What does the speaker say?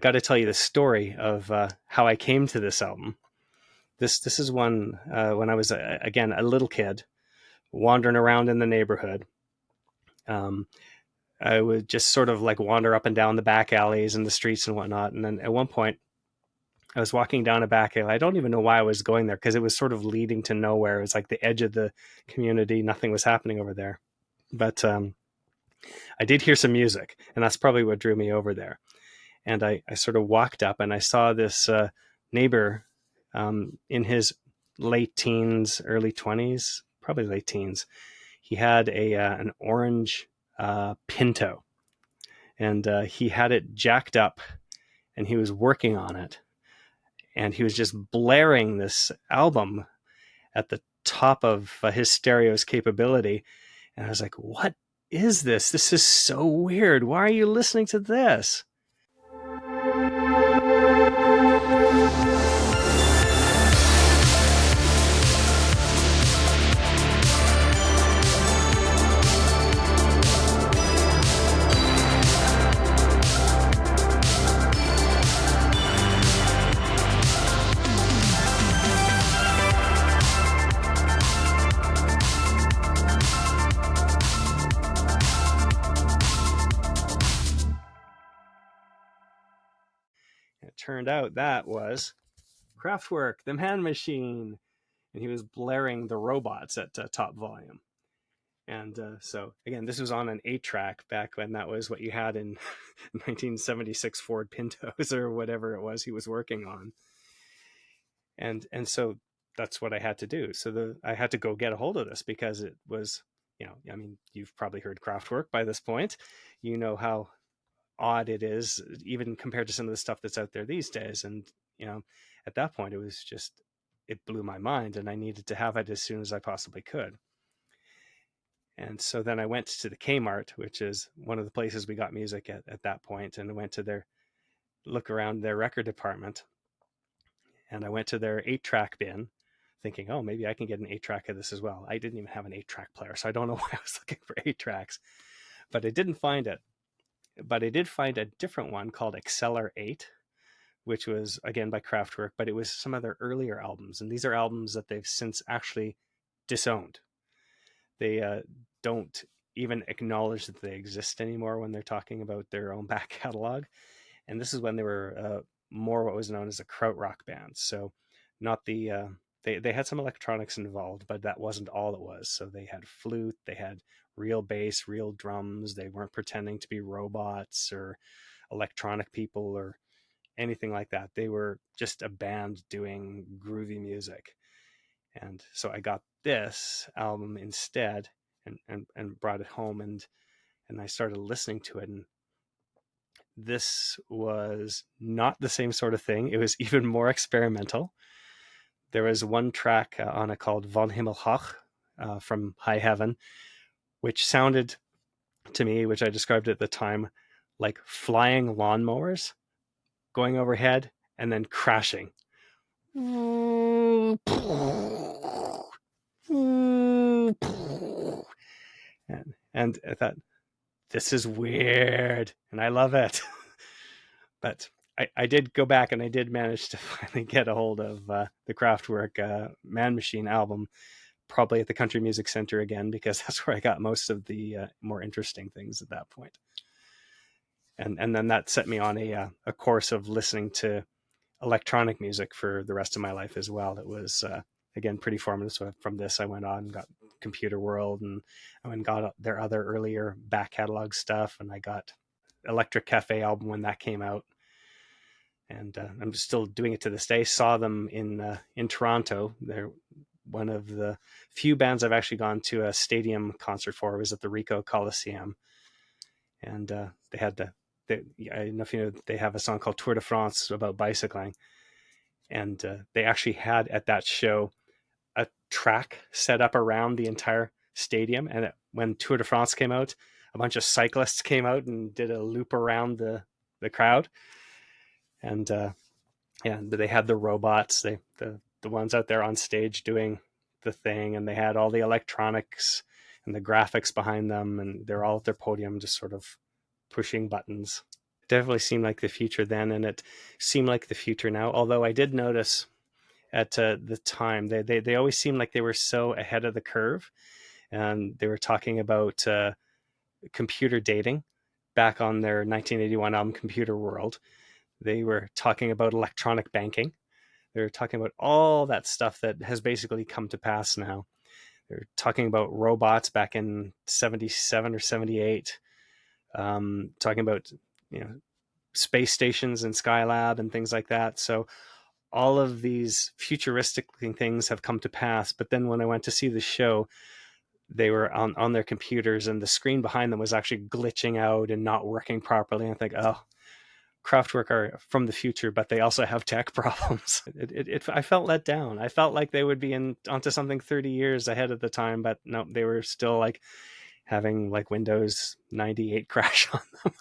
got to tell you the story of how I came to this album. This is one when I was again a little kid wandering around in the neighborhood. Um, I would just sort of like wander up and down the back alleys and the streets and whatnot. And then at one point, I was walking down a back alley. I don't even know why I was going there because it was sort of leading to nowhere. It was like the edge of the community. Nothing was happening over there. But I did hear some music, and that's probably what drew me over there. And I sort of walked up and I saw this neighbor in his late teens, early 20s, probably late teens. He had an orange Pinto, and he had it jacked up, and he was working on it, and he was just blaring this album at the top of his stereo's capability. And I was like, what is this? This is so weird. Why are you listening to this? It turned out that was Kraftwerk, the Man Machine, and he was blaring the robots at top volume. And so again, this was on an 8-track back when that was what you had in 1976 Ford Pintos or whatever it was he was working on. And so that's what I had to do. So I had to go get a hold of this because it was, I mean, you've probably heard Kraftwerk by this point. You know how odd it is, even compared to some of the stuff that's out there these days. And, at that point, it blew my mind, and I needed to have it as soon as I possibly could. And so then I went to the Kmart, which is one of the places we got music at that point, and I went to look around their record department. And I went to their 8-track bin thinking, oh, maybe I can get an 8-track of this as well. I didn't even have an 8-track player, so I don't know why I was looking for 8-tracks. But I didn't find it. But I did find a different one called Exceller 8, which was, again, by Kraftwerk, but it was some of their earlier albums. And these are albums that they've since actually disowned. They don't even acknowledge that they exist anymore when they're talking about their own back catalog. And this is when they were more what was known as a krautrock band. So not they had some electronics involved, but that wasn't all it was. So they had flute, they had real bass, real drums. They weren't pretending to be robots or electronic people or anything like that. They were just a band doing groovy music. And so I got this album instead and brought it home, and I started listening to it. And this was not the same sort of thing. It was even more experimental. There was one track on it called Von Himmel hoch, from High Heaven, which sounded to me, which I described at the time, like flying lawnmowers going overhead and then crashing. And I thought, this is weird, and I love it. But I did go back and I did manage to finally get a hold of the Kraftwerk Man Machine album, probably at the Country Music Center again, because that's where I got most of the more interesting things at that point. And then that set me on a course of listening to electronic music for the rest of my life as well. It was, again, pretty formative. So from this, I went on and got Computer World, and I went and got their other earlier back catalog stuff, and I got Electric Cafe album when that came out. And I'm still doing it to this day. Saw them in Toronto. They're one of the few bands I've actually gone to a stadium concert for. It was at the Ricoh Coliseum, and they had I don't know if you know, they have a song called Tour de France about bicycling, and they actually had at that show a track set up around the entire stadium. And when Tour de France came out, a bunch of cyclists came out and did a loop around the crowd. And they had the robots, the ones out there on stage doing the thing, and they had all the electronics and the graphics behind them, and they're all at their podium just sort of pushing buttons. definitely seemed like the future then, and it seemed like the future now. Although I did notice at the time they always seemed like they were so ahead of the curve, and they were talking about computer dating back on their 1981 album Computer World. They were talking about electronic banking. They were talking about all that stuff that has basically come to pass now. They're talking about robots back in 77 or 78, talking about, you know, space stations and Skylab and things like that. So all of these futuristic things have come to pass. But then when I went to see the show, they were on their computers and the screen behind them was actually glitching out and not working properly. And I think, oh, Kraftwerk are from the future, but they also have tech problems. I felt let down. I felt like they would be onto something 30 years ahead of the time, but no, they were still like having like Windows 98 crash on them.